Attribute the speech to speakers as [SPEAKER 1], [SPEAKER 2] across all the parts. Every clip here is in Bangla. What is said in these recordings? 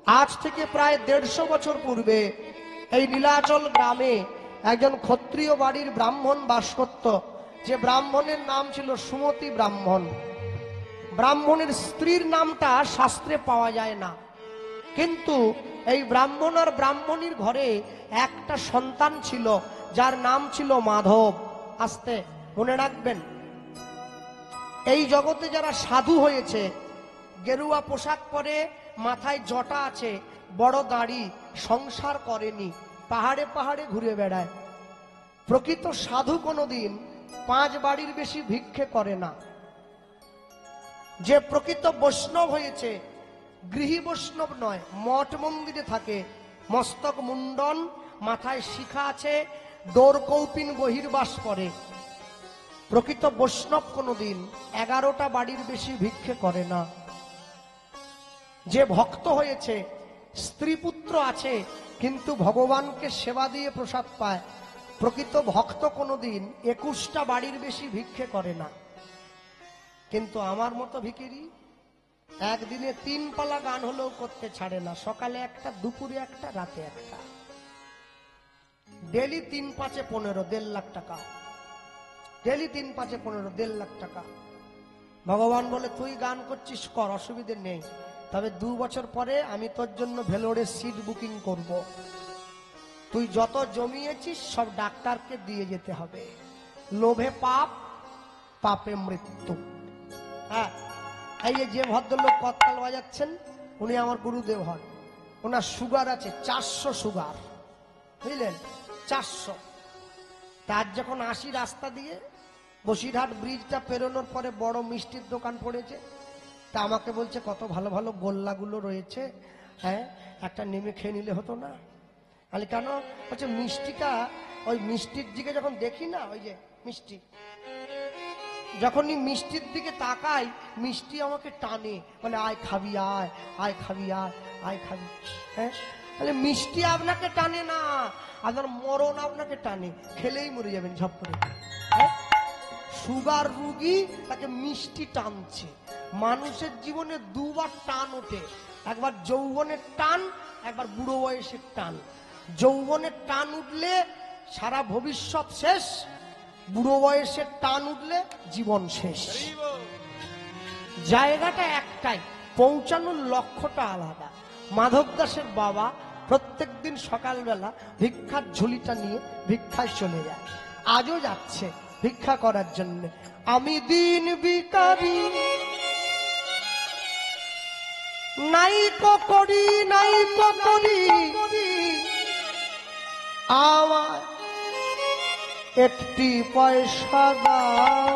[SPEAKER 1] আজ থেকে প্রায় 150 বছর পূর্বে এই নীলাচল গ্রামে একজন ক্ষত্রিয় বাড়ির ব্রাহ্মণ বাস করত। যে ব্রাহ্মণের নাম ছিল সুমতি ব্রাহ্মণ। ব্রাহ্মণের স্ত্রীর নামটা শাস্ত্রে পাওয়া যায় না, কিন্তু এই ব্রাহ্মণ আর ব্রাহ্মণীর ঘরে একটা সন্তান ছিল যার নাম ছিল মাধব। আস্তে মনে রাখবেন, এই জগতে যারা সাধু হয়েছে, গেরুয়া পোশাক পরে, মাথায় জটা আছে, বড় দাড়ি, সংসার করেনি, পাহাড়ে পাহাড়ে ঘুরে বেড়ায়, প্রকৃত সাধু কোনোদিন 5 বাড়ির বেশি ভিক্ষে করে না। যে প্রকৃত বৈষ্ণব হয়েছে, গৃহী বৈষ্ণব নয়, মঠ মন্দিরে থাকে, মস্তক মুন্ডন, মাথায় শিখা আছে, ডোর কৌপিন বহির্বাস করে। প্রকৃত বৈষ্ণব কোনোদিন 11টা বাড়ির বেশি ভিক্ষে করে না। যে ভক্ত হয়েছে, স্ত্রী পুত্র আছে, কিন্তু ভগবানকে সেবা দিয়ে প্রসাদ পায়, প্রকৃত ভক্ত কোনোদিন 21টা বাড়ির বেশি ভিক্ষে করে না। কিন্তু আমার মতো ভিখিরি একদিনে 3 পালা গান হলেও করতে ছাড়ে না। সকালে একটা, দুপুরে একটা, রাতে একটা, ডেলি 3 5 15, 1.5 লাখ টাকা, ডেলি 3 5 15, 1.5 লাখ টাকা। ভগবান বলে তুই গান করছিস কর, অসুবিধে নেই, তবে 2 বছর পরে আমি তোর জন্য ভেলোরে সিট বুকিং করব। তুই যত জমিয়েছিস সব ডাক্তারকে দিয়ে যেতে হবে। লোভে পাপ, পাপে মৃত্যু। হ্যাঁ, এই যে ভদ্রলোক কর্তাল বাজাচ্ছেন, উনি আমার গুরুদেব হন। ওনার সুগার আছে 400 সুগার, বুঝলেন, 400। তার যখন আসি রাস্তা দিয়ে, বসিরহাট ব্রিজটা পেরোনোর পরে বড় মিষ্টির দোকান পড়েছে, তা আমাকে বলছে কত ভালো ভালো গোল্লাগুলো রয়েছে, হ্যাঁ একটা নেমে খেয়ে নিলে হতো না? বলে কেন? বলছে মিষ্টিটা, ওই মিষ্টির দিকে যখন দেখি না, ওই যে মিষ্টি, যখনই মিষ্টির দিকে তাকাই, মিষ্টি আমাকে টানে, বলে আয় খাবি, আয় আয় খাবি, আয় আয় খাবি। হ্যাঁ, তাহলে মিষ্টি আপনাকে টানে না, আপনার মরণ আপনাকে টানে, খেলেই মরে যাবেন ঝপ করে। হ্যাঁ, সুগার রুগী, তাকে মিষ্টি টানছে। মানুষের জীবনে 2 বার টান ওঠে, একবার যৌবনের টান, একবার বুড়ো বয়সের টান। যৌবনের টান উঠলে সারা ভবিষ্যৎ শেষ, বুড়ো বয়সের টান উঠলে জীবন শেষ। জায়গাটা একটাই, পৌঁছানোর লক্ষ্যটা আলাদা। মাধব দাসের বাবা প্রত্যেকদিন সকালবেলা ভিক্ষার ঝুলিটা নিয়ে ভিক্ষায় চলে যায়, আজও যাচ্ছে ভিক্ষা করার জন্য। আমি দিন ভিখারি, নাইকো করি নাইকো করি, আমার একটি পয়সা দাও।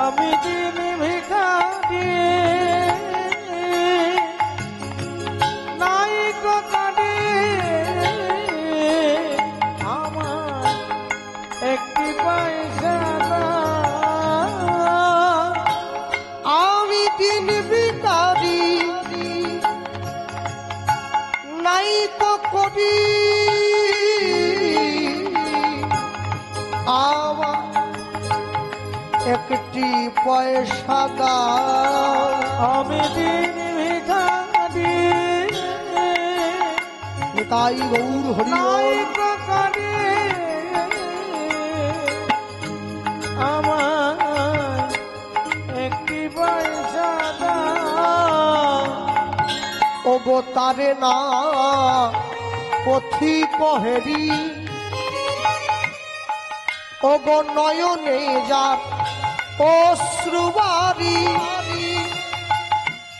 [SPEAKER 2] আমি দিন ভিখারি, নাইকো করি, আমার একটি পয়সা দাও।
[SPEAKER 1] আমি দিন ভিখারি, নাইকো করি, আমার একটি পয়সা দাও।
[SPEAKER 2] আমি দিন ভিখারি,
[SPEAKER 1] তাই গৌর হরি বল।
[SPEAKER 2] নাইকো করি, আমার একটি পয়সা দাও।
[SPEAKER 1] ও গো তারে না পথি কহেরি, ও গো নয়নে যার অশ্রুবারি,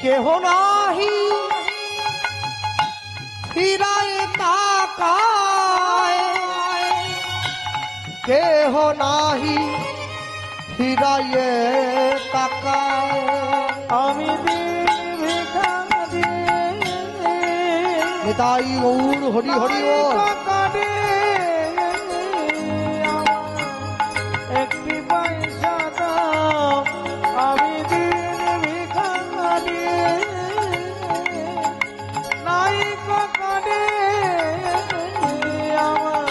[SPEAKER 1] কেহ নাহি ফিরায় তাকায়, কেহ নাহি ফিরায় তাকায়।
[SPEAKER 2] আমি দিন ভিখারি,
[SPEAKER 1] তাই গৌর হরি হরি বল।
[SPEAKER 2] করি, একটি পয়সা দাও। আমি দিন ভিখারি, নাইকো করি, আমার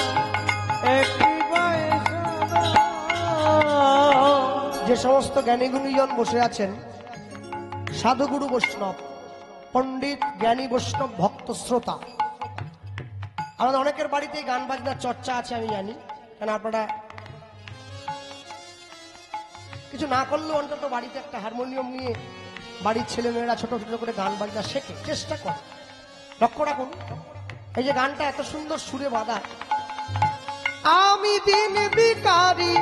[SPEAKER 2] একটি পয়সা দাও।
[SPEAKER 1] যে সমস্ত জ্ঞানী গুণীজন বসে আছেন, সাধুগুরু বৈষ্ণব, পণ্ডিত, জ্ঞানী, বৈষ্ণব, ভক্ত, শ্রোতা। আমাদের অনেকের বাড়িতেই গান বাজনার চর্চা আছে, আমি জানি। কেন আপনারা কিছু না করলেও অন্তত বাড়িতে একটা হারমোনিয়াম নিয়ে বাড়ির ছেলেমেয়েরা ছোট ছোট করে গান বাজনা শেখে, চেষ্টা করে। লক্ষ্য রাখুন, এই যে গানটা এত সুন্দর সুরে বাঁধা, আমি দিন ভিখারি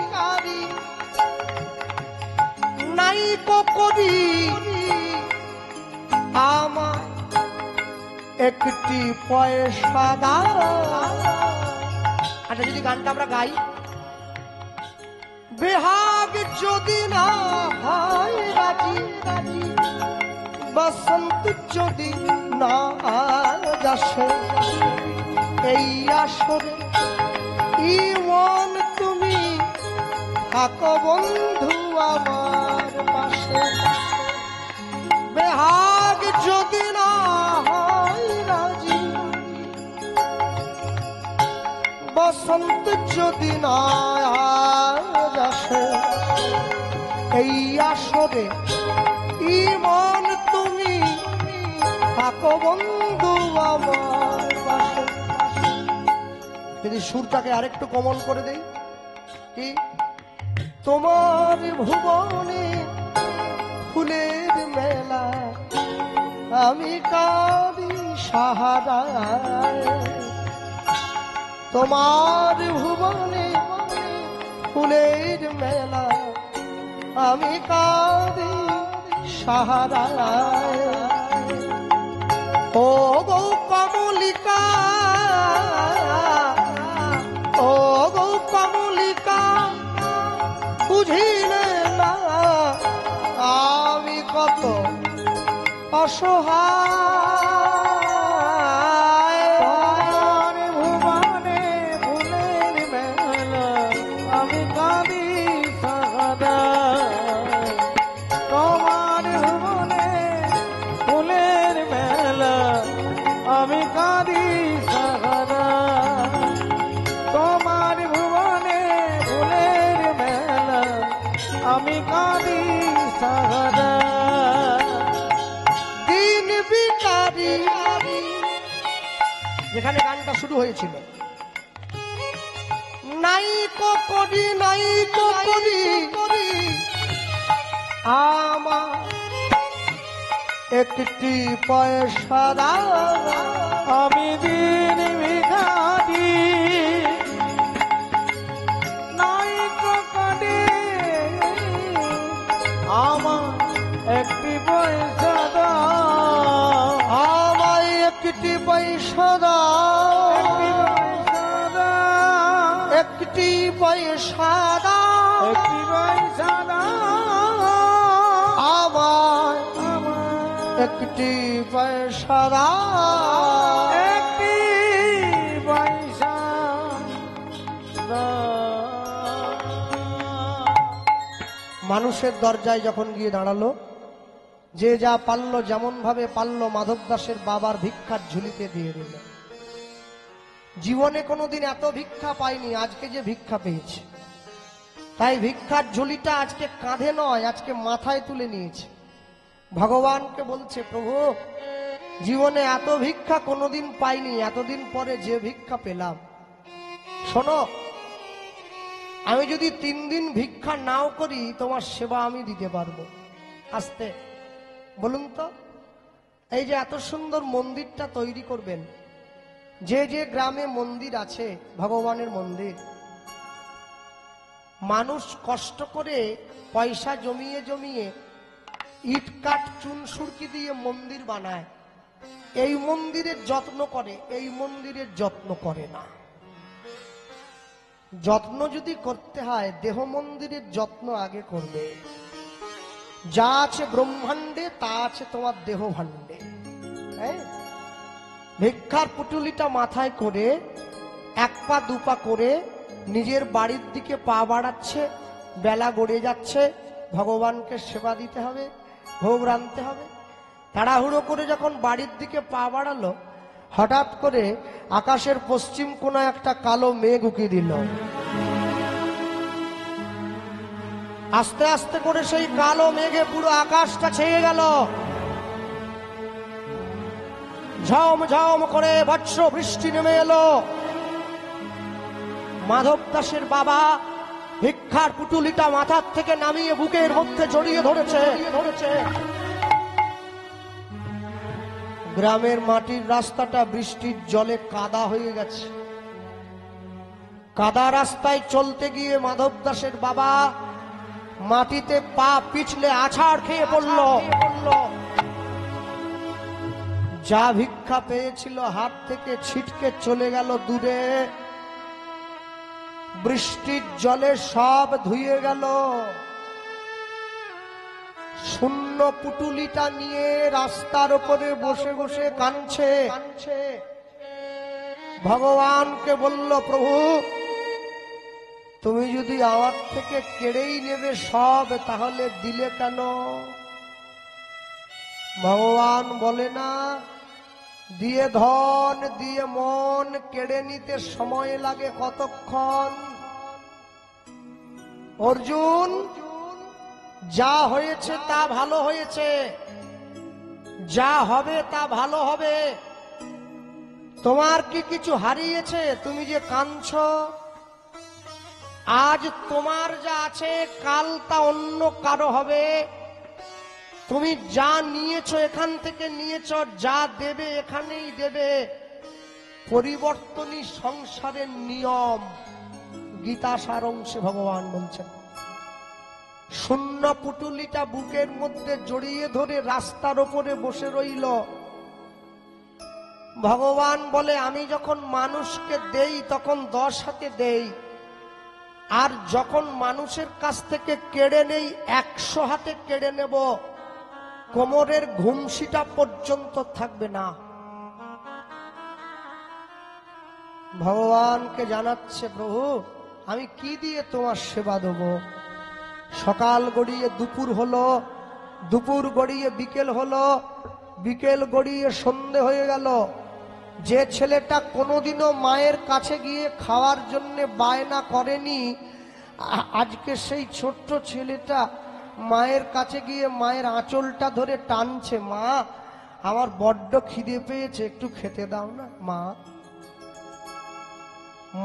[SPEAKER 1] নাই করি আমার একটি পয়সা দাও। আচ্ছা, যদি গানটা আমরা গাই, বেহাগ যদি না হয় রাজি, বসন্ত যদি না আসে, এই আসরে ইমন তুমি থাকো বন্ধু আমার পাশে। বেহাগ যদি না হয় রাজি, বসন্ত যদি না আসে, এই আসরে ইমন তুমি থাকো বন্ধু আমার পাশে। যদি সুরটাকে আরেকটু কোমল করে দেই, কি তোমার ভুবনে ফুলের মেলা, আমি কাঁদি সাহারায়। তোমার ভুবনে ফুলের মেলা, আমি কাঁদি সাহারায়। ও গো কমলিকা, ও গো কমলিকা, বুঝিলে না আমি কত অসহায়।
[SPEAKER 2] তোমার ভুবনে ফুলের মেলা, আমি কাঁদি সাহারায়। তোমার ভুবনে ফুলের মেলা, আমি কাঁদি সাহারায়। তোমার ভুবনে ফুলের মেলা, আমি কাঁদি সাহারায়।
[SPEAKER 1] দিন ভিখারি, যেখানে গানটা শুরু হয়েছিল, নাই করি আমার একটি পয়সা দাও।
[SPEAKER 2] আমি দিন ভিখারি নাই করি, আমার একটি পয়সা দাও।
[SPEAKER 1] আমায় একটি পয়সা দাও, একটি পয়সা দাও,
[SPEAKER 2] একটি পয়সা দাও।
[SPEAKER 1] আমায় একটি পয়সা দাও,
[SPEAKER 2] একটি পয়সা দাও।
[SPEAKER 1] মানুষের দরজায় যখন গিয়ে দাঁড়ালো, যে যা পারল, যেমন ভাবে পারল, মাধব দাসের বাবার ভিক্ষার ঝুলিতে দিয়ে দিল। জীবনে কোনোদিন এত ভিক্ষা পাইনি, আজকে যে ভিক্ষা পেয়েছে, তাই ভিক্ষার ঝুলিটা আজকে কাঁধে নয়, আজকে মাথায় তুলে নিয়েছে। ভগবানকে বলছে, প্রভু, জীবনে এত ভিক্ষা কোনোদিন পাইনি, এতদিন পরে যে ভিক্ষা পেলাম। শোনো, আমি যদি 3 দিন ভিক্ষা নাও করি, তোমার সেবা আমি দিতে পারবো। আস্তে বলুন তো, এই যে এত সুন্দর মন্দিরটা তৈরি করবেন, যে যে গ্রামে মন্দির আছে, ভগবানের মন্দির, মানুষ কষ্ট করে পয়সা জমিয়ে জমিয়ে ইট কাঠ চুন সুরকি দিয়ে মন্দির বানায়। এই মন্দিরের যত্ন করে, এই মন্দিরের যত্ন করে না। যত্ন যদি করতে হয়, দেহ মন্দিরের যত্ন আগে করবে। যা আছে ব্রহ্মাণ্ডে, তা আছে তোমার দেহ ভাণ্ডে। ভিক্ষার পুটুলিটা মাথায় করে 1 পা 2 পা করে নিজের বাড়ির দিকে পা বাড়াচ্ছে। বেলা গড়ে যাচ্ছে, ভগবানকে সেবা দিতে হবে, ভোগ রাঁধতে হবে। তাড়াহুড়ো করে যখন বাড়ির দিকে পা বাড়ালো, হঠাৎ করে আকাশের পশ্চিম কোণায় একটা কালো মেঘ উকি দিল। আস্তে আস্তে করে সেই কালো মেঘে পুরো আকাশটা ছেয়ে গেল। ঝমঝম করে বর্ষ বৃষ্টি নেমে এলো। মাধব দাসের বাবা ভিক্ষার পুটুলিটা মাথার থেকে নামিয়ে বুকের মধ্যে জড়িয়ে ধরেছে। গ্রামের মাটির রাস্তাটা বৃষ্টির জলে কাদা হয়ে গেছে। কাদা রাস্তায় চলতে গিয়ে মাধব দাসের বাবা মাটিতে পা পিছলে আছাড় খেয়ে পড়ল। যা ভিক্ষা পেয়েছিল হাত থেকে ছিটকে চলে গেল দূরে। বৃষ্টির জলে সব ধুয়ে গেল। শূন্য পুটুলিটা নিয়ে রাস্তার উপরে বসে বসে কাঁদছে। ভগবানকে বলল, প্রভু তুমি যদি আমার থেকে কেড়েই নেবে সব, তাহলে দিলে কেন? ভগবান বলে না, দিয়ে ধন দিয়ে মন কেড়ে নিতে সময় লাগে কতক্ষণ? অর্জুন, যা হয়েছে তা ভালো হয়েছে, যা হবে তা ভালো হবে। তোমার কি কিছু হারিয়েছে? তুমি যে কাঁদছো, আজ তোমার যা আছে কাল তা অন্য কারো হবে। তুমি যা নিয়েছো এখান থেকে নিয়েছো, যা দেবে এখানেই দেবে। পরিবর্তনই সংসারের নিয়ম। গীতা সার অংশে ভগবান বলছেন। শূন্য পুটুলিটা বুকের মধ্যে জড়িয়ে ধরে রাস্তার ওপরে বসে রইল। ভগবান বলে, আমি যখন মানুষকে দেই তখন 10 হাতে দেই, আর যখন মানুষের কাছ থেকে কেড়ে নেই 100 হাতে কেড়ে নেব। কোমরের ঘুমসিটা পর্যন্ত থাকবে না। ভগবানকে জানাচ্ছে, প্রভু আমি কি দিয়ে তোমার সেবা দেব? সকাল গড়িয়ে দুপুর হলো, দুপুর গড়িয়ে বিকেল হলো, বিকেল গড়িয়ে সন্ধে হয়ে গেল। যে ছেলেটা কোনোদিনও মায়ের কাছে গিয়ে খাওয়ার জন্য বায়না করেনি, আজকে সেই ছোট্ট ছেলেটা মায়ের কাছে গিয়ে মায়ের আঁচলটা ধরে টানছে, মা আমার বড্ড খিদে পেয়েছে, একটু খেতে দাও না মা।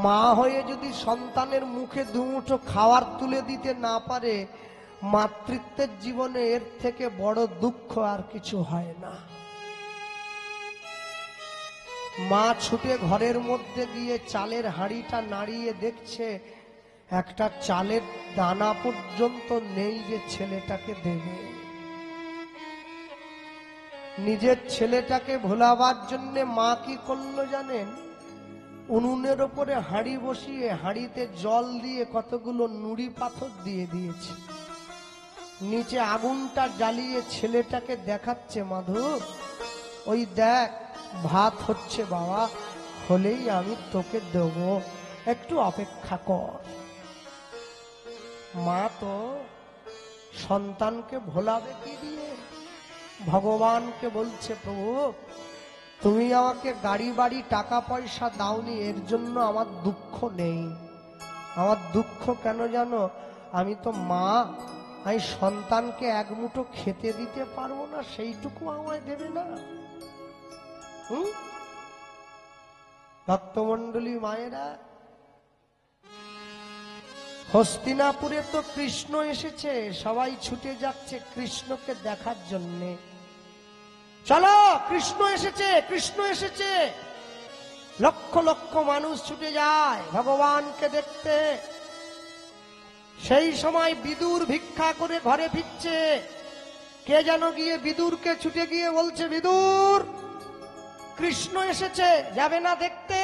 [SPEAKER 1] মা হয়ে যদি সন্তানের মুখে দুমুঠো খাবার তুলে দিতে না পারে, মাতৃত্বের জীবনে এর থেকে বড় দুঃখ আর কিছু হয় না। মা ছুটে ঘরের মধ্যে গিয়ে চালের হাঁড়িটা নাড়িয়ে দেখছে একটা চালের দানা পর্যন্ত নেই যে ছেলেটাকে দেবে। নিজের ছেলেটাকে ভোলাবার জন্য মা কি করলো জানেন? উনুনের ওপরে হাঁড়ি বসিয়ে হাঁড়িতে জল দিয়ে কতগুলো নুড়ি পাথর দিয়ে দিয়েছে। নিচে আগুনটা জ্বালিয়ে ছেলেটাকে দেখাচ্ছে, মাধু ওই দেখ ভাত হচ্ছে বাবা, হলেই আমি তোকে দেব, একটু অপেক্ষা কর। মা তো সন্তানকে ভোলাবে কি দিয়ে? ভগবানকে বলছে, প্রভু তুমি আমাকে গাড়ি বাড়ি টাকা পয়সা দাওনি, এর জন্য আমার দুঃখ নেই। আমার দুঃখ কেন জানো? আমি তো মা, আমি সন্তানকে এক মুঠো খেতে দিতে পারবো না, সেইটুকু আমায় দেবে না? ভক্তমন্ডলী মায়েরা, হস্তিনাপুরে তো কৃষ্ণ এসেছে, সবাই ছুটে যাচ্ছে কৃষ্ণকে দেখার জন্যে। চলো কৃষ্ণ এসেছে, কৃষ্ণ এসেছে। লক্ষ লক্ষ মানুষ ছুটে যায় ভগবানকে দেখতে। সেই সময় বিদুর ভিক্ষা করে ঘরে ফিরছে। কে যেন গিয়ে বিদুরকে ছুটে গিয়ে বলছে, বিদুর কৃষ্ণ এসেছে, যাবে না দেখতে?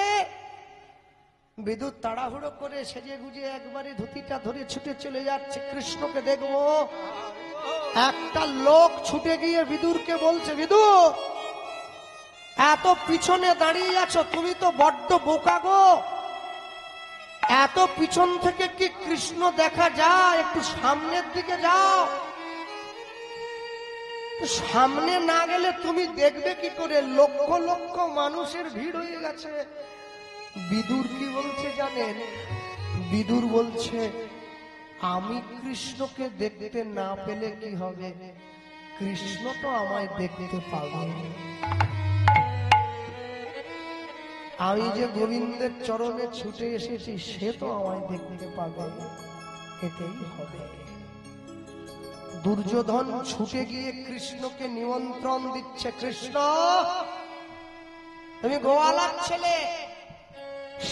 [SPEAKER 1] বিদুর তাড়াহুড়ো করে সেজে গুজে একবারে ধুতিটা ধরে ছুটে চলে যাচ্ছে কৃষ্ণকে দেখবো। একটা লোক ছুটে গিয়ে বিদুরকে বলছে, বিদুর এত পিছনে দাঁড়িয়ে আছো, তুমি তো বড্ড বোকা গো। এত পিছন থেকে কি কৃষ্ণ দেখা যায়? একটু সামনের দিকে যাও। সামনে না গেলে তুমি দেখবে কি করে? লক্ষ লক্ষ মানুষের ভিড় হয়ে গেছে। বিদুর কি বলছে জানেন? বিদুর বলছে, আমি কৃষ্ণকে দেখতে না পেলে কি হবে? কৃষ্ণ তো আমায় দেখতে পাবে। আমি যে গোবিন্দের চরণে ছুটে এসেছি সে তো আমায় দেখতে পাবে, এতেই হবে। দুর্যোধন ছুটে গিয়ে কৃষ্ণকে নিমন্ত্রণ দিচ্ছে, কৃষ্ণ তুমি গোয়ালার ছেলে,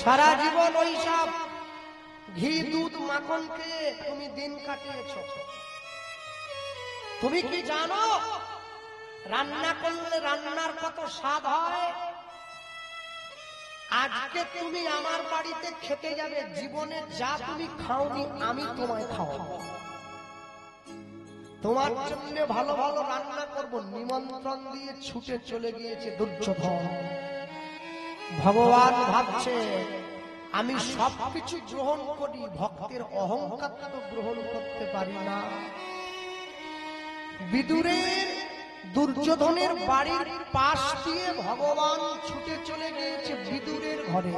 [SPEAKER 1] সারা জীবন ওইসব ঘি দুধ মাখন খেয়ে তুমি দিন কাটিয়েছ। তুমি কি জানো রান্না করলে রান্নার কত স্বাদ হয়? আজকে তুমি আমার বাড়িতে খেতে যাবে, জীবনে যা তুমি খাওনি আমি তোমায় খাওয়াবো, তোমার জন্য ভালো ভালো রান্না করব। নিমন্ত্রণ দিয়ে ছুটে চলে গিয়েছে দুর্যোধন। ভগবান ভাবছে আমি সবকিছু গ্রহণ করি, ভক্তের অহংকার তো গ্রহণ করতে পারি না। বিদুরের দুর্যোধনের বাড়ির পাশ দিয়ে ভগবান ছুটে চলে গিয়েছে বিদুরের ঘরে।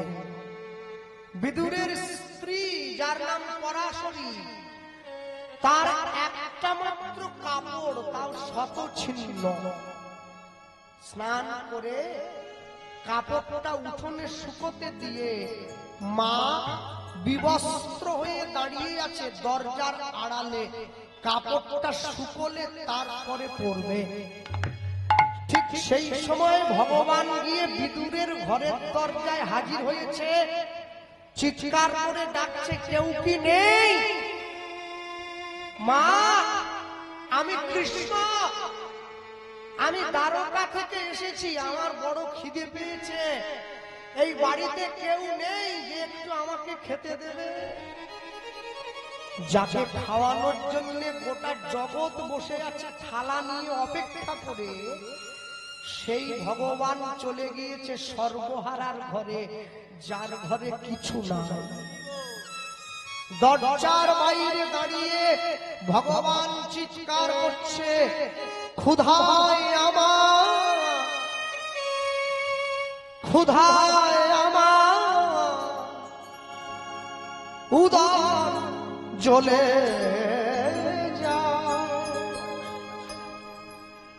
[SPEAKER 1] বিদুরের স্ত্রী যার নাম পরাশরী, তার একটা মাত্র কাপড়, তাও শত ছিন্ন। স্নান করে কাপড়টা উঠোনে শুকোতে দিয়ে মা বিবস্ত্র হয়ে দাঁড়িয়ে আছে দরজার আড়ালে। কাপড়টা শুকোলে তারপরে পরবে। ঠিক সেই সময় ভগবান গিয়ে বিদুরের ঘরের দরজায় হাজির হয়েছে, চিৎকার করে ডাকছে, কেউ কি নেই? মা, আমি কৃষ্ণ, আমি দ্বারকা থেকে এসেছি, আমার বড় খিদে পেয়েছে, এই বাড়িতে কেউ নেই যে একটু আমাকে খেতে দেবে? যাকে খাওয়ানোর জন্য গোটা জগৎ বসে আছে থালা নিয়ে অপেক্ষা করে, সেই ভগবান চলে গিয়েছে সর্বহারার ঘরে, যার ঘরে কিছু নাই। দরজার বাইরে দাঁড়িয়ে ভগবান চিৎকার করছে, ক্ষুধায় আমার, ক্ষুধায় আমার উদর জ্বলে যায়।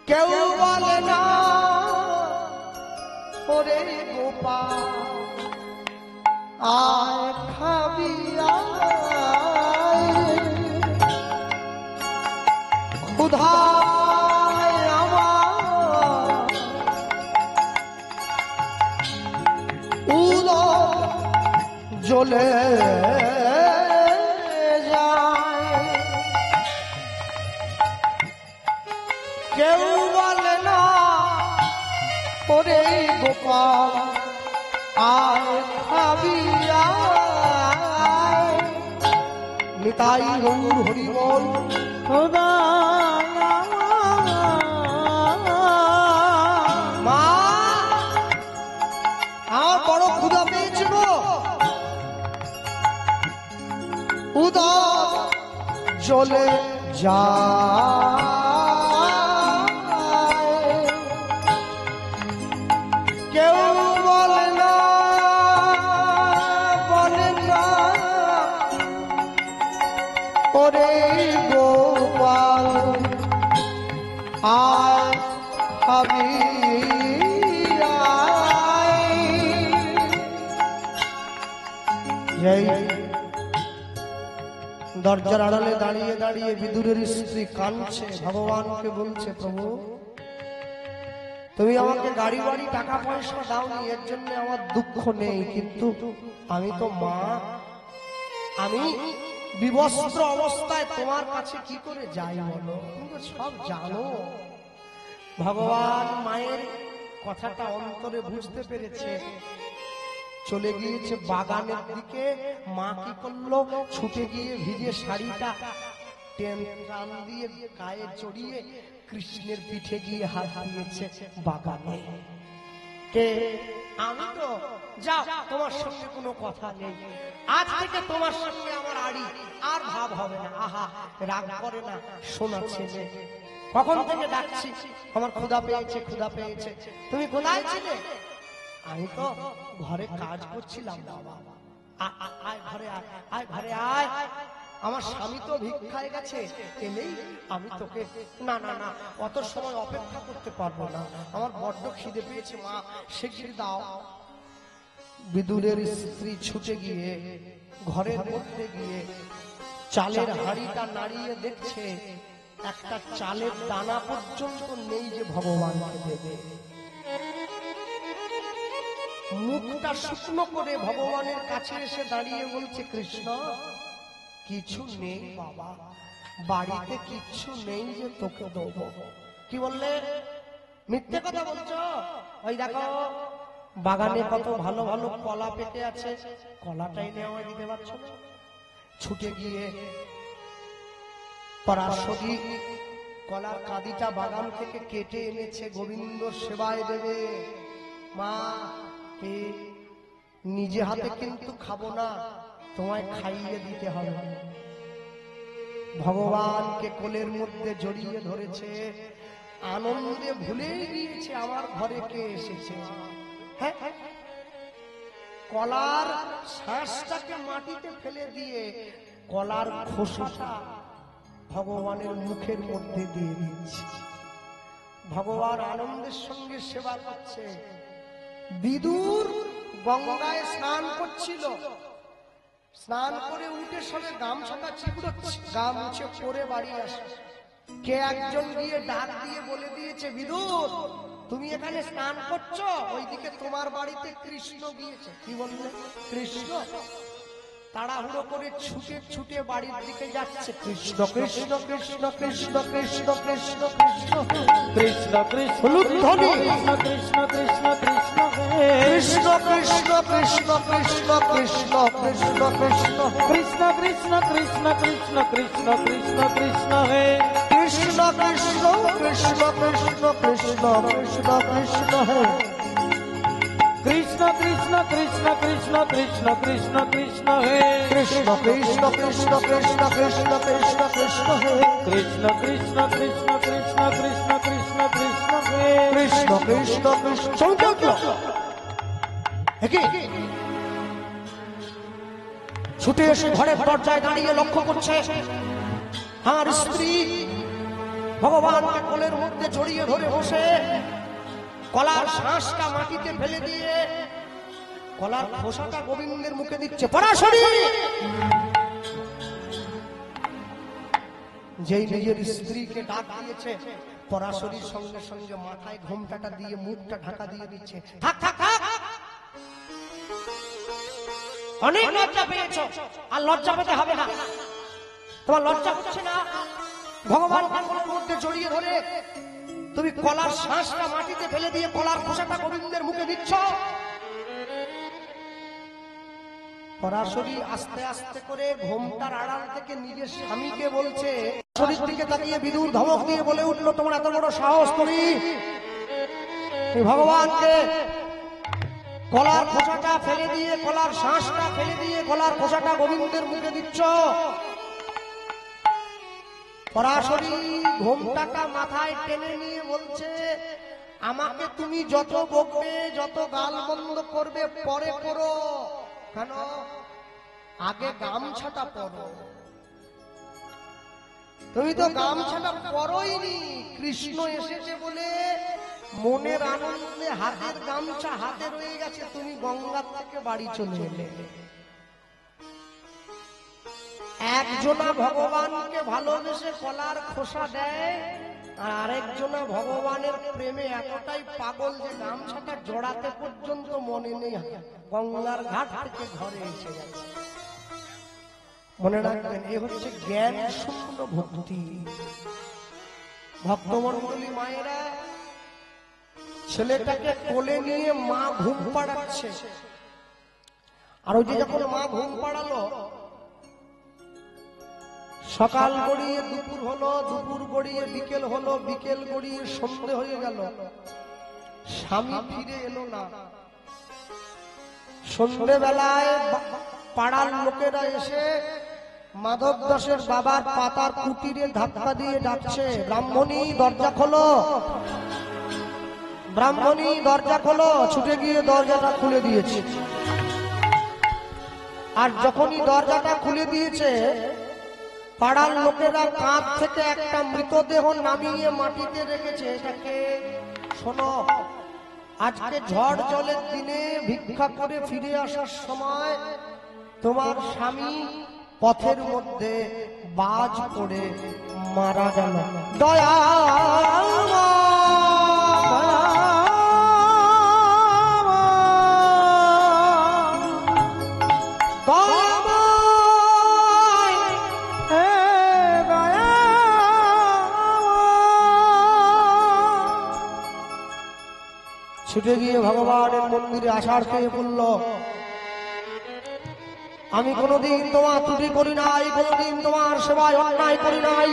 [SPEAKER 1] কেউ বলে না ওরে গোপাল আয় খাবি আয়, ক্ষুধায় আমার উদর জ্বলে যায়। কেউ বলে না ওরে গোপাল আয় খাবি আয়। নিতাই গৌর হরি বল।
[SPEAKER 2] খোদা
[SPEAKER 1] মা, আমার বড় ক্ষুধা পেয়েছে গো, উদর জ্বলে যায়। কেউ বলে না, বলে না ওরে গোপাল আয় খাবি আয়। দরজার আড়ালে দাঁড়িয়ে দাঁড়িয়ে বিদুরের স্ত্রী কাঁদছে, ভগবানকে বলছে, প্রভু তুমি আমাকে গাড়ি বাড়ি টাকা পয়সা দাওনি, এর জন্য আমার দুঃখ নেই, কিন্তু আমি তো মা, আমি বিবস্ত্র অবস্থায় তোমার কাছে কি করে যাই বলো? তুমি তো সব জানো। ভগবান মায়ের কথাটা অন্তরে বুঝতে পেরেছে, চলে গিয়েছে বাগানের দিকে। মা কি করলো, ছুটে গিয়ে ভিজে শাড়িটা টান দিয়ে গায়ে চড়িয়ে কৃষ্ণের পিঠে গিয়ে হাত দিয়েছে বাগানে। কে? আমি তো। যাও, তোমার সঙ্গে কোনো কথা নেই, আজ থেকে তোমার সঙ্গে আমার আড়ি আর ভাব হবে না। আহা, রাগ করে না, শোনা ছেলে, কখন থেকে ডাকছি, আমার ক্ষুধা পেয়েছে, ক্ষুধা পেয়েছে। তুমি কোথায় ছিলে? আমি তো ঘরে কাজ করছিলাম বাবা। আয় ঘরে আয়, আয় ঘরে আয়, আমার স্বামী তো ভিক্ষায় গেছে, এলেই আমি তোকে। না না না, অত সময় অপেক্ষা করতে পারবো না, আমার বড্ড খিদে পেয়েছে মা, শিগগির দাও। বিদুরের স্ত্রী ছুটে গিয়ে ঘরের মধ্যে গিয়ে চালের হাঁড়িটা নাড়িয়ে দেখছে একটা চালের দানা পর্যন্ত নেই যে ভগবানকে দেবে। মুখটা শুকনো করে ভগবানের কাছে এসে দাঁড়িয়ে বলছে, কৃষ্ণ কিছু নেই বাবা, বাড়িতে কিচ্ছু নেই যে তোকে দেবো। কি বললে? মিথ্যে কথা বলছো। ওই দেখো বাগানে কত ভালো ভালো কলা পেকে আছে, কলাটাই নেওয়া দিতে পারছো না। ছুটে গিয়ে পরাশরী কলার কাঁদিটা বাগান থেকে কেটে এনেছে, গোবিন্দ সেবায় দেবে। মা কে নিজে হাতে কিন্তু খাবো না, তোমায় খাইয়ে দিতে হবে। ভগবানকে কোলের মধ্যে জড়িয়ে ধরেছে, আনন্দে ভুলেই গিয়েছে আমার ঘরে কে এসেছে। হ্যাঁ, কলার শ্বাসটাকে মাটিতে ফেলে দিয়ে কলার খোসাটা ভগবানের মুখের মধ্যে দিয়ে দিচ্ছে। ভগবান আনন্দের সঙ্গে সেবা করছে। বিদুর গঙ্গায় স্নান করছিল, স্নান করে উঠে সবে গামছাটা চিপুড়ছে, গামছে পরে বাড়ি আসে। কে একজন গিয়ে ডাক দিয়ে বলে দিয়েছে, বিদুর তুমি এখানে স্নান করছো, ওইদিকে তোমার বাড়িতে কৃষ্ণ গিয়েছে। কি বললে? কৃষ্ণ। তাড়াহুড়ো করে ছুটে ছুটে বাড়ির দিকে যাচ্ছে। কৃষ্ণ কৃষ্ণ কৃষ্ণ কৃষ্ণ কৃষ্ণ কৃষ্ণ কৃষ্ণ
[SPEAKER 2] কৃষ্ণ কৃষ্ণ
[SPEAKER 1] হলুদ ধ্বনি।
[SPEAKER 2] কৃষ্ণ কৃষ্ণ কৃষ্ণ কৃষ্ণ
[SPEAKER 1] কৃষ্ণ কৃষ্ণ কৃষ্ণ কৃষ্ণ কৃষ্ণ কৃষ্ণ কৃষ্ণ
[SPEAKER 2] কৃষ্ণ কৃষ্ণ কৃষ্ণ কৃষ্ণ কৃষ্ণ কৃষ্ণ কৃষ্ণ হে
[SPEAKER 1] কৃষ্ণ কৃষ্ণ কৃষ্ণ কৃষ্ণ কৃষ্ণ কৃষ্ণ কৃষ্ণ হে
[SPEAKER 2] কৃষ্ণ কৃষ্ণ কৃষ্ণ কৃষ্ণ কৃষ্ণ কৃষ্ণ কৃষ্ণ হে
[SPEAKER 1] কৃষ্ণ কৃষ্ণ কৃষ্ণ কৃষ্ণ কৃষ্ণ কৃষ্ণ কৃষ্ণ হে
[SPEAKER 2] কৃষ্ণ কৃষ্ণ কৃষ্ণ কৃষ্ণ কৃষ্ণ কৃষ্ণ কৃষ্ণ হে
[SPEAKER 1] কৃষ্ণ কৃষ্ণ কৃষ্ণ। চমকে উঠল। ছুটে এসে ঘরের দরজায় দাঁড়িয়ে লক্ষ্য করছে আমার স্ত্রী ভগবানকে কোলের মধ্যে জড়িয়ে ধরে বসে কলার শ্বাসটা মাটিতে ফেলে দিয়ে কলার খোসাটা গোবিন্দের মুখে দিচ্ছে। পরাশরী যেই নিজের স্ত্রীকে ডাক দিয়েছে, পরাশরীর সঙ্গে সঙ্গে মাথায় ঘোমটাটা দিয়ে মুখটা ঢাকা দিয়ে দিচ্ছে। থাক থাক থাক, অনেক লজ্জা পেয়েছ, আর লজ্জা পেতে হবে না। তোমার লজ্জা হচ্ছে না? ভগবান কোলের মধ্যে জড়িয়ে ধরে তুমি কলার শ্বাসটা মাটিতে ফেলে দিয়ে কলার খোসাটা গোবিন্দের মুখে দিচ্ছ। পরাশরী আস্তে আস্তে করে ঘোমটার আড়াল থেকে নিজের স্বামীকে বলছে। শরীর দিকে তাকিয়ে বিদুর ধমক দিয়ে বলে উঠলো, তোমার এত বড় সাহস, তুমি ভগবানকে কলার খোসাটা ফেলে দিয়ে কলার শ্বাসটা ফেলে দিয়ে কলার খোসাটা গোবিন্দের মুখে দিচ্ছ। পরাশরী ঘোমটাটা মাথায় টেনে নিয়ে বলছে, আমাকে তুমি যত বকবে, যত গাল বন্ধ করবে পরে করো, কেন আগে গামছাটা পরো। তুমি তো গামছাটা পরোইনি। কৃষ্ণ এসেছে বলে মনের আনন্দে হাতের গামছা হাতে রয়ে গেছে, তুমি গঙ্গার থেকে বাড়ি চলে এলে। একজনা ভগবানকে ভালোবেসে কলার খোসা দেয়, আর আরেকজনা ভগবানের প্রেমে এতটাই পাগল যে গামছাটা জড়াতে পর্যন্ত মনে নেই, গঙ্গার ঘাট থেকে ঘরে এসে গেছে। মনে রাখবেন, এ হচ্ছে জ্ঞান শূন্য ভক্তি। ভক্তমণ্ডলী মায়েরা ছেলেটাকে কোলে নিয়ে মা ঘুম পাড়াচ্ছে, আর ওই যে যখন মা ঘুম পাড়ালো, সকাল গড়িয়ে দুপুর হলো, দুপুর গড়িয়ে বিকেল হলো, বিকেল গড়িয়ে সন্ধে হয়ে গেল, স্বামী ফিরে এলো না। সন্ধেবেলায় পাড়ার লোকেরা এসে মাধব দাসের বাবার পাতার কুটিরে ধাক্কা দিয়ে ডাকছে, ব্রাহ্মণী দরজা খোলো, ব্রাহ্মণী দরজা খোলো। ছুটে গিয়ে দরজাটা খুলে দিয়েছে, আর যখনই দরজাটা খুলে দিয়েছে, পাড়ার লোকেরা কাঁধ থেকে একটা মৃতদেহ নামিয়ে মাটিতে রেখেছে। এটাকে শোনো, আজকে ঝড় জলের দিনে ভিক্ষা করে ফিরে আসার সময় তোমার স্বামী পথের মধ্যে বাজ পড়ে মারা গেল। ছুটে গিয়ে ভগবানের মন্দিরে আসার খেয়ে পড়ল। আমি কোনোদিন তোমার ত্রুটি করি নাই, কোনোদিন তোমার সেবায় অন্যায় করি নাই,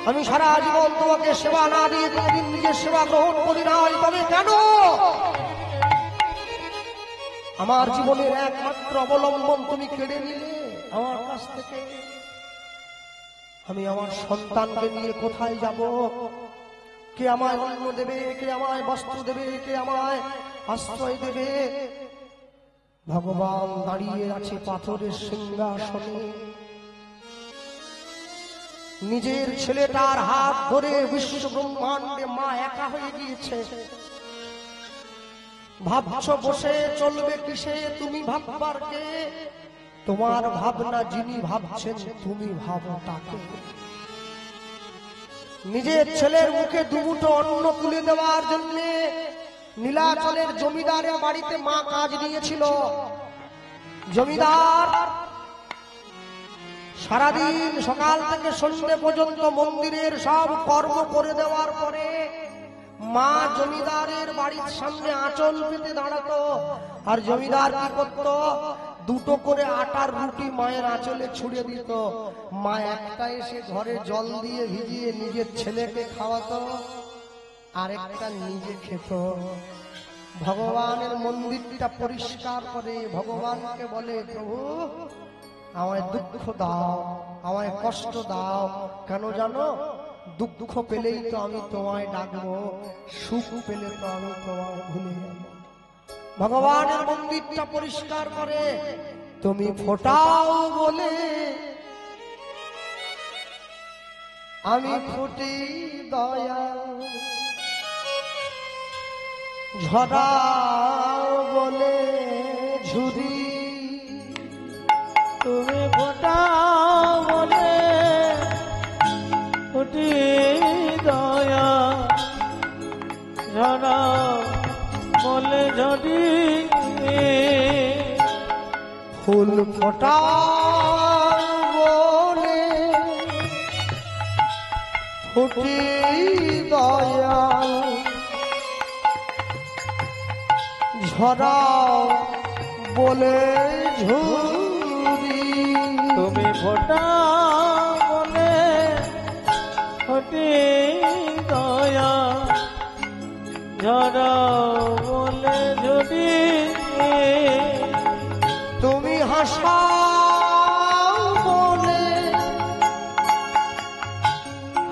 [SPEAKER 1] আমি সারা জীবন তোমাকে সেবা না দিয়ে কোনোদিন নিজের সেবা গ্রহণ করি নাই, তবে কেন আমার জীবনের একমাত্র অবলম্বন তুমি কেড়ে নিলে আমার কাছ থেকে? আমি আমার সন্তানকে নিয়ে কোথায় যাব? কে আমায় অন্ন দেবে, কে আমায় বস্ত্র দেবে, কে আমায় আশ্রয় দেবে? ভগবান দাঁড়িয়ে আছে পাথরের সিংহাসনে, নিজের ছেলেটার হাত ধরে বিশ্ব ব্রহ্মাণ্ডে মা একা হয়ে গিয়েছে। ভাবছ বসে চলবে কিসে, তুমি ভাববার কে? তোমার ভাবনা যিনি ভাবছেন তুমি ভাবো তাকে। নিজের ছেলের মুখে দুমুঠো অন্ন তুলে দেওয়ার জন্য নীলাচলের জমিদারের বাড়িতে মা কাজ নিয়েছিল। জমিদার সারাদিন সকাল থেকে সন্ধ্যে পর্যন্ত মন্দিরের সব কর্ম করে দেওয়ার পরে মা জমিদারের বাড়ির সামনে আঁচল পেতে দাঁড়াতো। আর জমিদার কি করত? দুটো করে আটার রুটি মায়ের আঁচলে ছুড়ে দিত। মা একটা এসে ঘরে জল দিয়ে ভিজিয়ে নিজের ছেলেকে খাওয়াতো, আর একটা নিজে খেত। ভগবানের মন্দিরটা পরিষ্কার করে ভগবানকে বলে, প্রভু আমায় দুঃখ দাও, আমায় কষ্ট দাও। কেন জানো? দুঃখ পেলেই তো আমি তোমায় ডাকবো, সুখ পেলে তো আমি তোমায় ভুলে যাব। ভগবানের মন্দিরটা পরিষ্কার করে তুমি ফোটাও বলে আমি ফুটি দয়া, ঝরাও বলে ঝুরি
[SPEAKER 2] তুমি ফোটাও বলে ফুটি দয়া, ঝরাও বলে ঝরি।
[SPEAKER 1] ফুল ফোটাও বলে ফুটি দয়া, ঝরাও বলে ঝুরি।
[SPEAKER 2] তুমি ফোটাও বলে ফুটি দয়া, ঝরাও বলে ঝরি।
[SPEAKER 1] তুমি হাসাও বলে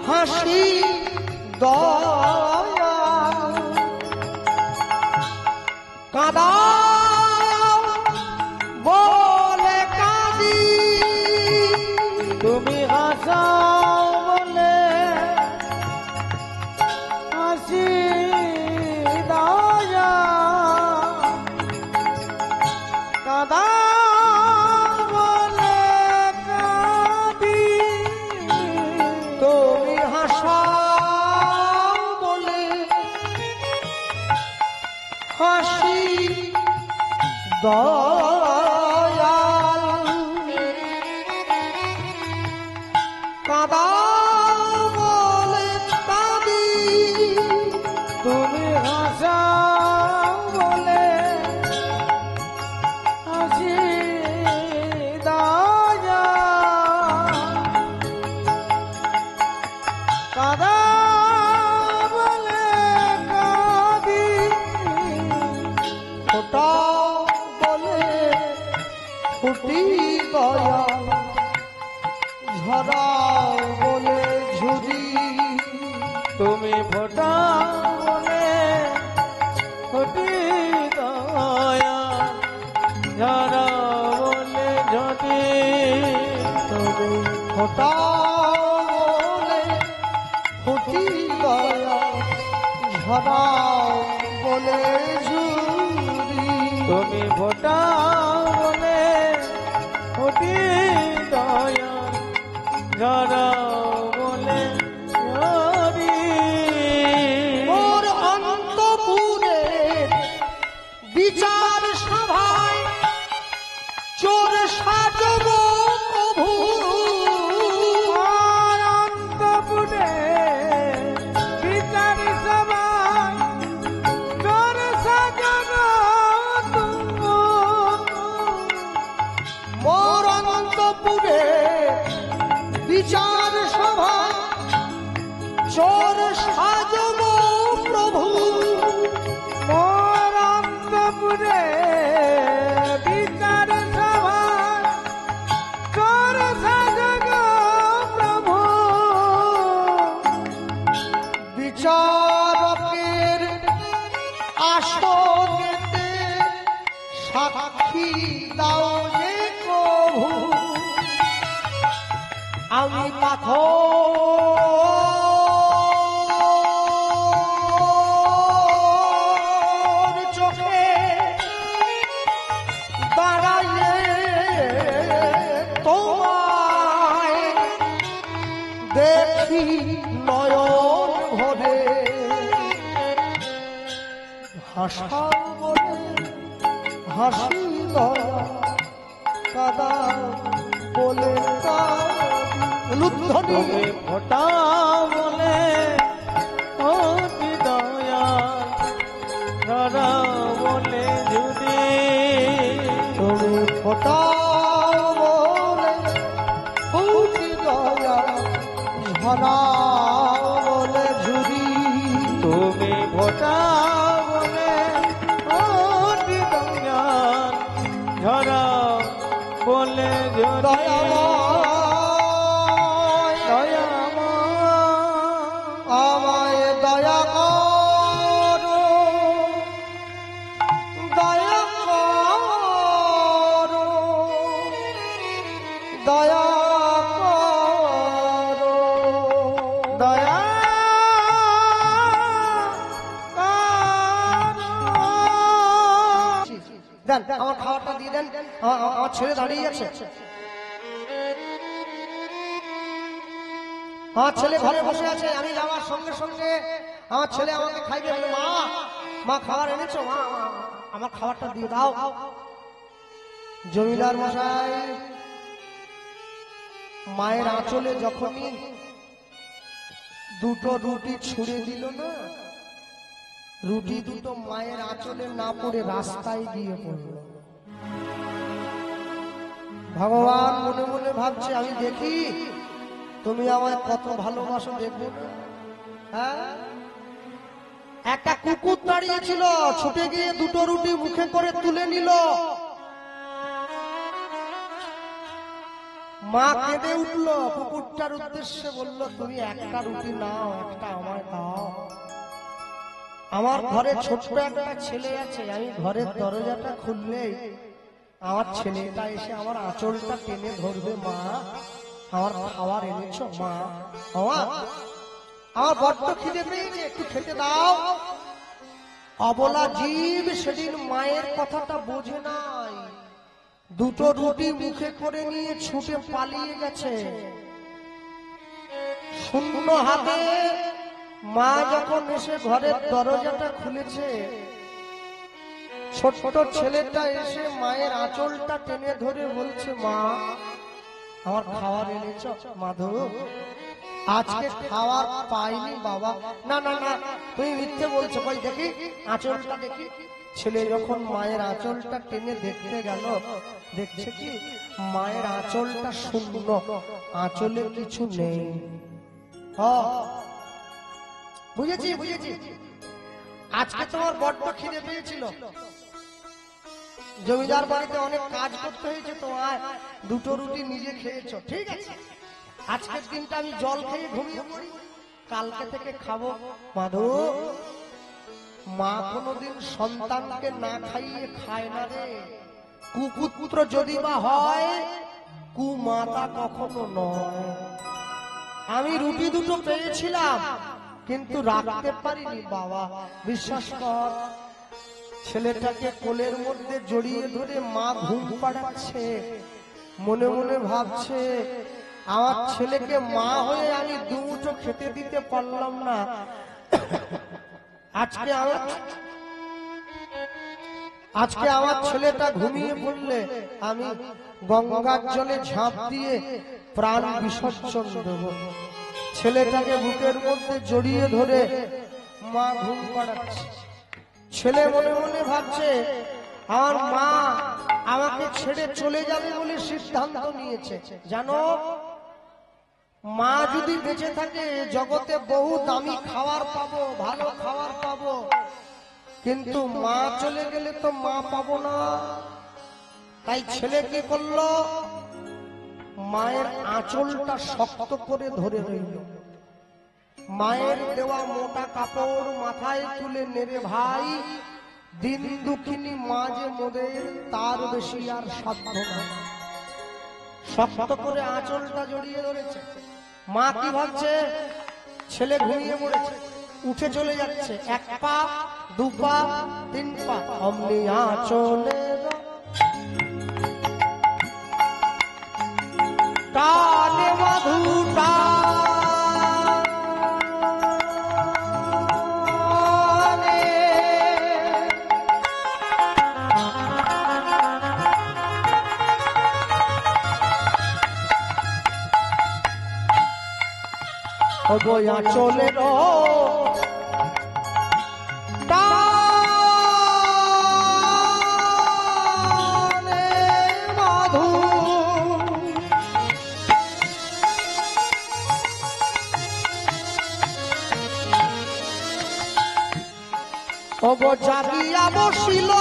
[SPEAKER 1] হাসি দয়া, কাঁদাও বলে কাঁদি।
[SPEAKER 2] তুমি হাসাও বলে হাসি দয়া, কাঁদাও বলে কাঁদি।
[SPEAKER 1] তুমি হাসাও বলে হাসি দয়াল, কাঁদাও বলে কাঁদি।
[SPEAKER 2] তুমি হাসাও বলে হাসি দয়া, কাঁদাও বলে কাঁদি।
[SPEAKER 1] ফোটাও বলে ফুটি দয়া, ঝরাও বলে ঝুরি।
[SPEAKER 2] তুমি ফোটাও বলে ফুটি দয়া, ঝরাও বলে ঝরি।
[SPEAKER 1] তুমি ফোটাও বলে ফুটি দয়া, ঝরাও বলে
[SPEAKER 2] তুমি ফোটাও বলে ফুটি দয়া ঝরাও বলে ঝরি
[SPEAKER 1] মোর অন্তপুরে বিচার সভায় চোর সাজব প্রভু
[SPEAKER 2] অনন্তপুরে বিচার সভায় চোর সাজানো তুমি
[SPEAKER 1] মোর অন্তপুরে বিচার সভায় চোর সাজব প্রভু
[SPEAKER 2] মোর অন্তপুরে বিচার সভায় চোর সাজানো প্রভু
[SPEAKER 1] বিচারকের আসনেতে সাক্ষী দাও যে প্রভু আমি পাথর চোখে দাঁড়াইয়ে তোমায় দেখি নয়ন ভরে হাসা বলে হাসি দয়া কাদা বলে লুদ্ধনি
[SPEAKER 2] তুমি ফোটাও বলে অতি দয়া ঝরাও বলে ঝুরি
[SPEAKER 1] তুমি ফোটাও বলে অতি দয়া ঝরাও বলে ঝুরি
[SPEAKER 2] তুমি ফোটাও বলে অতি দয়া ঝরাও বলে ঝুরি
[SPEAKER 1] দয়াময়
[SPEAKER 2] দয়াময়
[SPEAKER 1] আমায় দয়া করো দয়া করো দয়া করো
[SPEAKER 2] দয়া
[SPEAKER 1] দেন আমার খাবারটা দিয়ে দেন আমার ছেলে দাঁড়িয়ে আছে আমার ছেলে ঘরে বসে আছে আমি যাওয়ার সঙ্গে সঙ্গে আমার ছেলে আমাকে খাইবে বলে, মা মা খাবার এনেছো মা মা, আমার খাবারটা দিয়ে দাও জমিদার মশাই মায়ের আঁচলে যখনই দুটো রুটি ছুঁড়ে দিল না রুটি দুটো মায়ের আঁচলে না পড়ে রাস্তায় গিয়ে পড়ল ভগবান মনে মনে ভাবছে আমি দেখি তুমি আমায় কত ভালোবাসো দেখবো না? হ্যাঁ একটা কুকুর দাঁড়িয়েছিল ছুটে গিয়ে দুটো রুটি মুখে করে তুলে নিল মা কেঁদে উঠলো কুকুরটার উদ্দেশ্যে বলল তুমি একটা রুটি নাও একটা আমায় দাও আমার ঘরে ছোট্ট একটা ছেলে আছে আমি ঘরের দরজাটা খুললেই আমার ছেলেটা এসে আমার আঁচলটা টেনে ধরবে মা আমার খাবার এনেছো মা আমার বড্ড খিদে পেয়েছে একটু খেতে দাও অবলা জীব সেদিন মায়ের কথাটা বোঝে নাই দুটো রুটি মুখে করে নিয়ে ছুটে পালিয়ে গেছে শূন্য হাতে মা যখন এসে ঘরের দরজাটা খুলেছে ছোট্ট ছেলেটা এসে মায়ের আঁচলটা টেনে ধরে বলছে মা আমার খাবার এনেছ মাধু আজকে খাবার পাইনি বাবা না না না তুমি মিথ্যে বলছো কই দেখি আঁচলটা দেখি ছেলে যখন মায়ের আঁচলটা টেনে দেখতে গেল দেখছে কি মায়ের আঁচলটা শূন্য আঁচলে কিছু নেই বুঝেছি বুঝেছি আজকে তোমার বড্ড খিদে পেয়েছিল জমিদার বাড়িতে অনেক কাজ করতে হয়েছে তোমার দুটো রুটি নিজে খেয়েছো ঠিক আছে আজকের দিনটা আমি জল খেয়ে ঘুমিয়ে পড়ি কালকে থেকে খাবো মাধু মা কোনোদিন সন্তানকে না খাইয়ে খায় না রে কুপুত্র যদি বা হয় কুমাতা কখনো নয় আমি রুটি দুটো পেয়েছিলাম কিন্তু রাখতে পারিনি বাবা বিশ্বাস কর ছেলেটাকে কোলের মধ্যে জড়িয়ে ধরে মা ঘুম পাড়াচ্ছে, মনে মনে ভাবছে আমার ছেলেকে মা হয়ে আমি দুমুঠো খেতে দিতে পারলাম না, আজকে আমার ছেলেটা ঘুমিয়ে পড়লে আমি গঙ্গার জলে ঝাঁপ দিয়ে প্রাণ বিসর্জন দেব। ছেলেটাকে বুকের মধ্যে জড়িয়ে ধরে মা ঘুম পাড়াচ্ছে। ছেলে মনে মনে ভাবছে আমার মা আমাকে ছেড়ে চলে যাবে বলে সিদ্ধান্ত নিয়েছে। জানো, মা যদি বেঁচে থাকে জগতে বহু দামি খাবার পাবো, ভালো খাবার পাবো, কিন্তু মা চলে গেলে তো মা পাবো না। তাই ছেলে কি করলো, মায়ের আঁচলটা শক্ত করে ধরে রইল। মায়ের দেওয়া মোটা কাপড় মাথায় তুলে নেড়ে, ভাই দিন দুঃখিনী মা যে মোদের তার বেশি আর সাধ্য না। শক্ত করে আঁচলটা জড়িয়ে ধরেছে। মা কি ভাবছে, ছেলে ঘুমিয়ে পড়েছে, উঠে চলে যাচ্ছে, এক পা দু পা তিন পা, অমনি আঁচলে টানে মধুটা বয়া চলে মধু, জাগিয়া বসিল,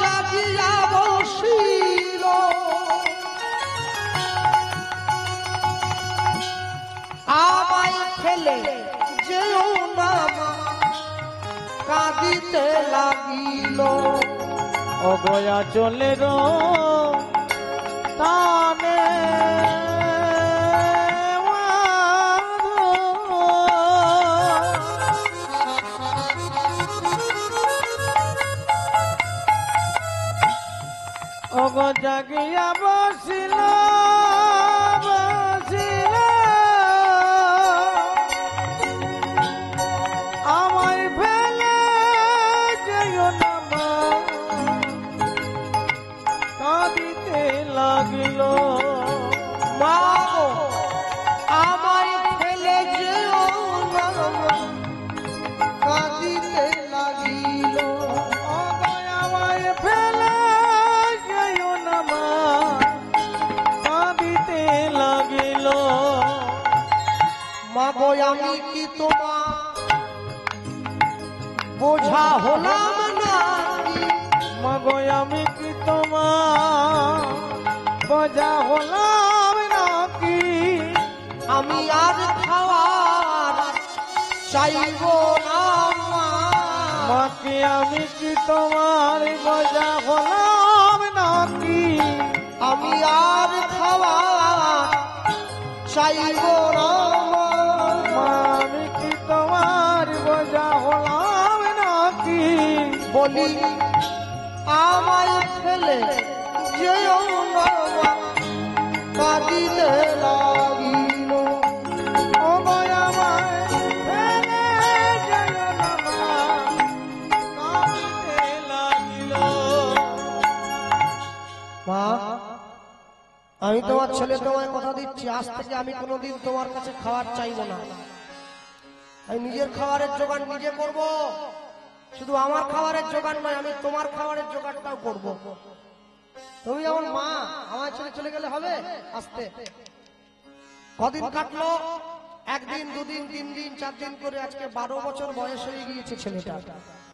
[SPEAKER 1] জাগিয়া বসিল, আমায় ফেলে যেও না কাঁদিতে লাগিল।
[SPEAKER 2] অবয়া চলে টানে অগ জাগিয়া বসিল, বসিল, আমায় ফেলে যেও না মা কাঁদিতে লাগিল।
[SPEAKER 1] মা গো, আমায় ফেলে যেও না কাঁদিতে লাগিল।
[SPEAKER 2] আমায় ফেলে যেও না মা কাঁদিতে লাগিল।
[SPEAKER 1] মা গো, আমি কি তোমার বোঝা হলাম নাকি?
[SPEAKER 2] মা গো, আমি কি তোমার বোঝা হলাম নাকি?
[SPEAKER 1] আমি আর খাওয়ার চাইব না মা।
[SPEAKER 2] মা কি আমি কি তোমার বোঝা হলাম নাকি?
[SPEAKER 1] আমি আর খাওয়ার চাইব না মা।
[SPEAKER 2] মা আমি কি তোমার বোঝা হলাম নাকি?
[SPEAKER 1] বলি আমায় ফেলে যেও না মা কাঁদিতে লাগিল।
[SPEAKER 2] ও গো, আমায় ফেলে যেও না মা কাঁদিতে লাগিল।
[SPEAKER 1] মা, আমি তোমার ছেলে, তোমায় কথা দিচ্ছি, আজ থেকে আমি কোনোদিন তোমার কাছে খাবার চাইবো না। আমি নিজের খাবারের জোগান নিজে করব। শুধু আমার খাবারের জোগান নয়, আমি তোমার খাবারের জোগানটাও করব। তুমি যেমন মা, আমার ছেলে চলে গেলে হবে। আস্তে কদিন কাটলো, একদিন দুদিন তিন দিন চার দিন করে, আজকে 12 বছর বয়স হয়ে গিয়েছে ছেলেটা।